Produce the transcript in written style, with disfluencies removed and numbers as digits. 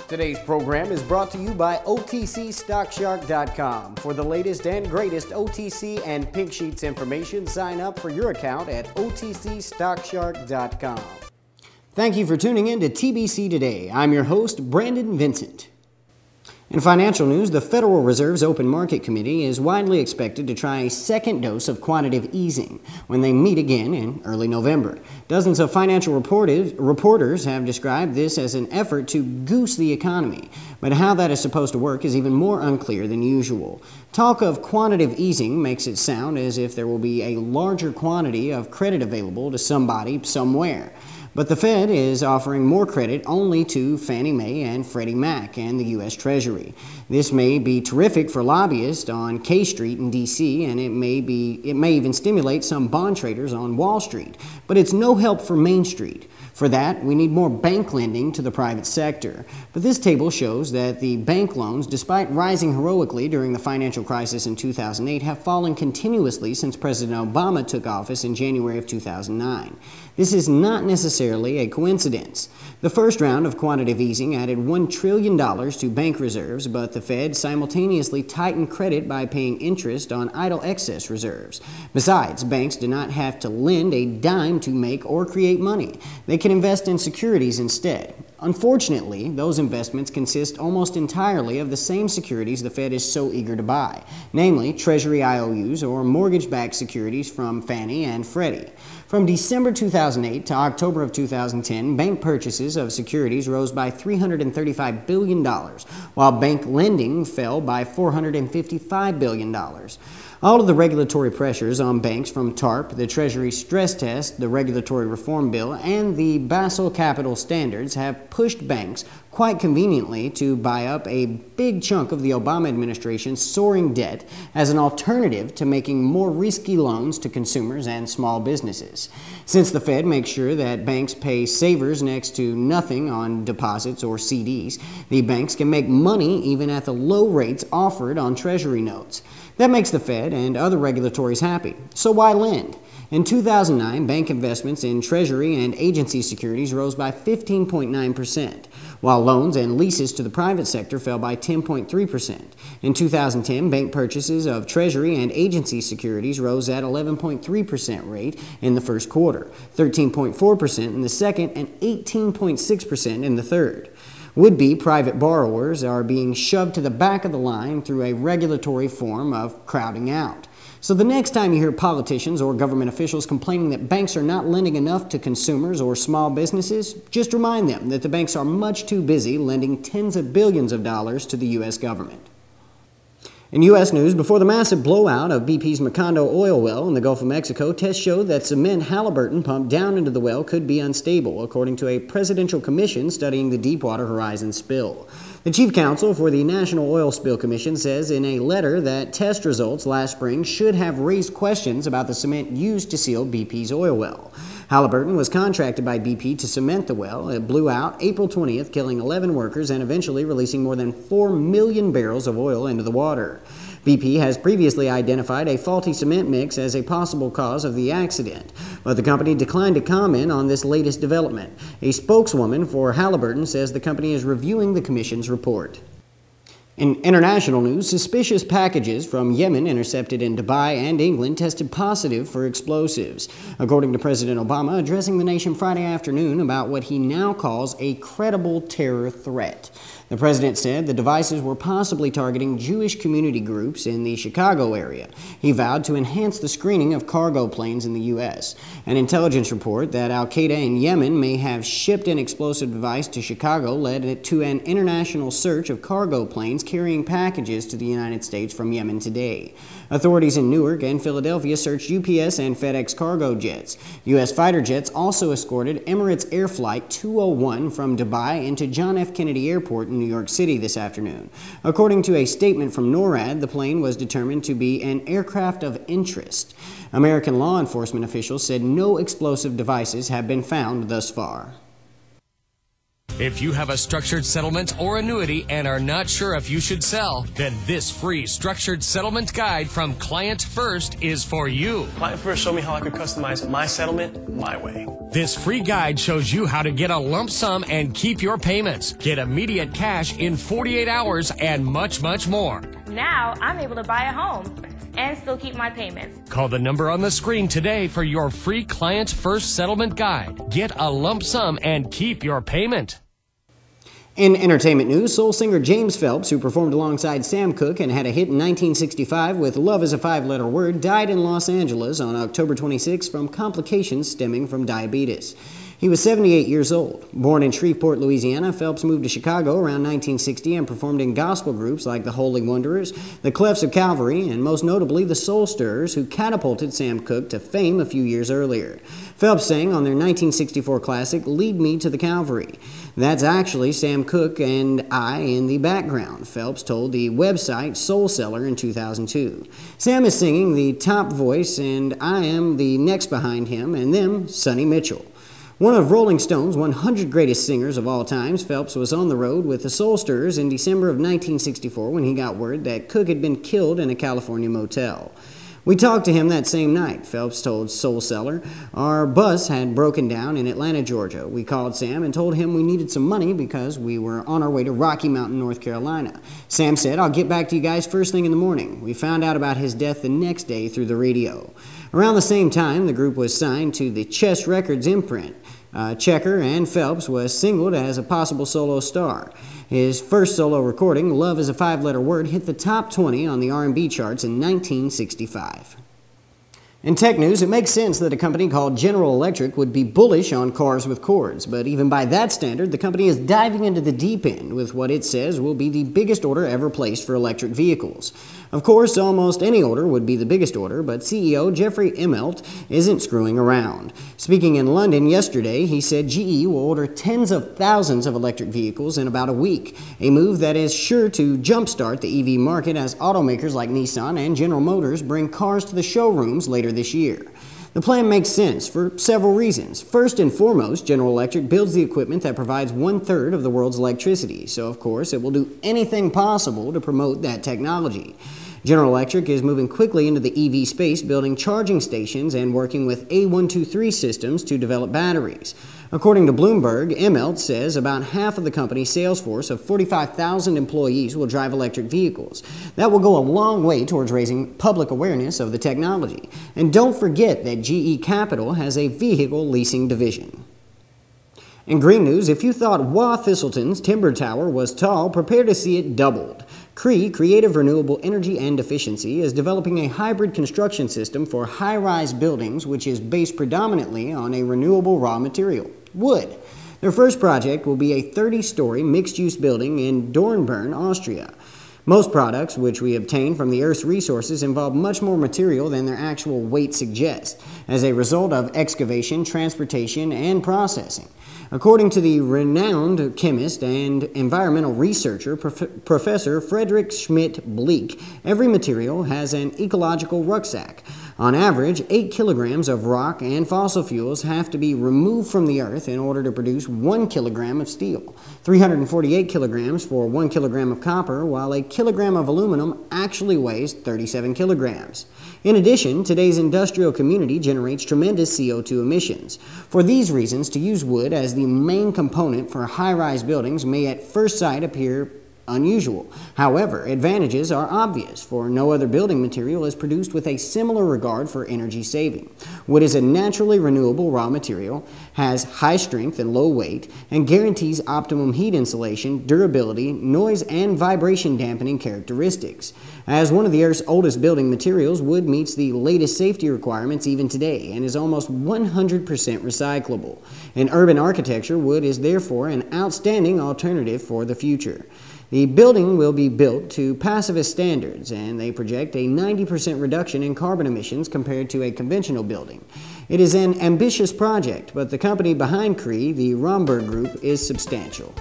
Today's program is brought to you by OTCStockShark.com. For the latest and greatest OTC and Pink Sheets information, sign up for your account at OTCStockShark.com. Thank you for tuning in to TBC Today. I'm your host, Brandon Vincent. In financial news, the Federal Reserve's Open Market Committee is widely expected to try a second dose of quantitative easing when they meet again in early November. Dozens of financial reporters have described this as an effort to goose the economy, but how that is supposed to work is even more unclear than usual. Talk of quantitative easing makes it sound as if there will be a larger quantity of credit available to somebody somewhere. But the Fed is offering more credit only to Fannie Mae and Freddie Mac and the U.S. Treasury. This may be terrific for lobbyists on K Street in D.C., and it may even stimulate some bond traders on Wall Street. But it's no help for Main Street. For that, we need more bank lending to the private sector. But this table shows that the bank loans, despite rising heroically during the financial crisis in 2008, have fallen continuously since President Obama took office in January of 2009. This is not necessarily a coincidence. The first round of quantitative easing added $1 trillion to bank reserves, but the Fed simultaneously tightened credit by paying interest on idle excess reserves. Besides, banks do not have to lend a dime to make or create money. They can invest in securities instead. Unfortunately, those investments consist almost entirely of the same securities the Fed is so eager to buy, namely Treasury IOUs or mortgage-backed securities from Fannie and Freddie. From December 2008 to October of 2010, bank purchases of securities rose by $335 billion, while bank lending fell by $455 billion. All of the regulatory pressures on banks from TARP, the Treasury stress test, the regulatory reform bill, and the Basel capital standards have pushed banks quite conveniently to buy up a big chunk of the Obama administration's soaring debt as an alternative to making more risky loans to consumers and small businesses. Since the Fed makes sure that banks pay savers next to nothing on deposits or CDs, the banks can make money even at the low rates offered on Treasury notes. That makes the Fed and other regulators happy. So why lend? In 2009, bank investments in Treasury and agency securities rose by 15.9%, while loans and leases to the private sector fell by 10.3%. In 2010, bank purchases of Treasury and agency securities rose at 11.3% rate in the first quarter, 13.4% in the second, and 18.6% in the third. Would-be private borrowers are being shoved to the back of the line through a regulatory form of crowding out. So the next time you hear politicians or government officials complaining that banks are not lending enough to consumers or small businesses, just remind them that the banks are much too busy lending tens of billions of dollars to the U.S. government. In U.S. news, before the massive blowout of BP's Macondo oil well in the Gulf of Mexico, tests showed that cement Halliburton pumped down into the well could be unstable, according to a presidential commission studying the Deepwater Horizon spill. The chief counsel for the National Oil Spill Commission says in a letter that test results last spring should have raised questions about the cement used to seal BP's oil well. Halliburton was contracted by BP to cement the well. It blew out April 20th, killing 11 workers and eventually releasing more than 4 million barrels of oil into the water. BP has previously identified a faulty cement mix as a possible cause of the accident, but the company declined to comment on this latest development. A spokeswoman for Halliburton says the company is reviewing the commission's report. In international news, suspicious packages from Yemen intercepted in Dubai and England tested positive for explosives, according to President Obama addressing the nation Friday afternoon about what he now calls a credible terror threat. The president said the devices were possibly targeting Jewish community groups in the Chicago area. He vowed to enhance the screening of cargo planes in the U.S. An intelligence report that al-Qaeda in Yemen may have shipped an explosive device to Chicago led to an international search of cargo planes carrying packages to the United States from Yemen today. Authorities in Newark and Philadelphia searched UPS and FedEx cargo jets. U.S. fighter jets also escorted Emirates Air Flight 201 from Dubai into John F. Kennedy Airport in New York City this afternoon. According to a statement from NORAD, the plane was determined to be an aircraft of interest. American law enforcement officials said no explosive devices have been found thus far. If you have a structured settlement or annuity and are not sure if you should sell, then this free structured settlement guide from Client First is for you. Client First showed me how I could customize my settlement my way. This free guide shows you how to get a lump sum and keep your payments, get immediate cash in 48 hours, and much, much more. Now I'm able to buy a home and still keep my payments. Call the number on the screen today for your free Client First settlement guide. Get a lump sum and keep your payment. In entertainment news, soul singer James Phelps, who performed alongside Sam Cooke and had a hit in 1965 with Love is a Five-Letter Word, died in Los Angeles on October 26 from complications stemming from diabetes. He was 78 years old. Born in Shreveport, Louisiana, Phelps moved to Chicago around 1960 and performed in gospel groups like the Holy Wanderers, the Clefs of Calvary, and most notably the Soul Stirrers, who catapulted Sam Cooke to fame a few years earlier. Phelps sang on their 1964 classic, Lead Me to the Calvary. That's actually Sam Cooke and I in the background, Phelps told the website Soul Seller in 2002. Sam is singing the top voice, and I am the next behind him, and them, Sonny Mitchell. One of Rolling Stone's 100 greatest singers of all times, Phelps was on the road with the Soul Stirrers in December of 1964 when he got word that Cooke had been killed in a California motel. We talked to him that same night, Phelps told Soul Seller. Our bus had broken down in Atlanta, Georgia. We called Sam and told him we needed some money because we were on our way to Rocky Mountain, North Carolina. Sam said, I'll get back to you guys first thing in the morning. We found out about his death the next day through the radio. Around the same time, the group was signed to the Chess Records imprint. Checker and Phelps was singled as a possible solo star. His first solo recording, Love is a Five-Letter Word, hit the top 20 on the R&B charts in 1965. In tech news, it makes sense that a company called General Electric would be bullish on cars with cords, but even by that standard, the company is diving into the deep end with what it says will be the biggest order ever placed for electric vehicles. Of course, almost any order would be the biggest order, but CEO Jeffrey Immelt isn't screwing around. Speaking in London yesterday, he said GE will order tens of thousands of electric vehicles in about a week, a move that is sure to jumpstart the EV market as automakers like Nissan and General Motors bring cars to the showrooms later this year. The plan makes sense for several reasons. First and foremost, General Electric builds the equipment that provides 1/3 of the world's electricity, so of course it will do anything possible to promote that technology. General Electric is moving quickly into the EV space, building charging stations and working with A123 systems to develop batteries. According to Bloomberg, Immelt says about half of the company's sales force of 45,000 employees will drive electric vehicles. That will go a long way towards raising public awareness of the technology. And don't forget that GE Capital has a vehicle leasing division. In green news, if you thought Wah Thistleton's timber tower was tall, prepare to see it doubled. CREE, Creative Renewable Energy and Efficiency, is developing a hybrid construction system for high-rise buildings which is based predominantly on a renewable raw material, wood. Their first project will be a 30-story mixed-use building in Dornbirn, Austria. Most products which we obtain from the Earth's resources involve much more material than their actual weight suggests, as a result of excavation, transportation, and processing. According to the renowned chemist and environmental researcher, Professor Frederick Schmidt-Bleek, every material has an ecological rucksack. On average, 8 kilograms of rock and fossil fuels have to be removed from the earth in order to produce 1 kilogram of steel, 348 kilograms for 1 kilogram of copper, while a kilogram of aluminum actually weighs 37 kilograms. In addition, today's industrial community generates tremendous CO2 emissions. For these reasons, to use wood as the main component for high-rise buildings may at first sight appear unusual. However, advantages are obvious, for no other building material is produced with a similar regard for energy saving. Wood is a naturally renewable raw material, has high strength and low weight, and guarantees optimum heat insulation, durability, noise, and vibration dampening characteristics. As one of the Earth's oldest building materials, wood meets the latest safety requirements even today and is almost 100% recyclable. In urban architecture, wood is therefore an outstanding alternative for the future. The building will be built to pacifist standards, and they project a 90% reduction in carbon emissions compared to a conventional building. It is an ambitious project, but the company behind CREE, the Romberg Group, is substantial.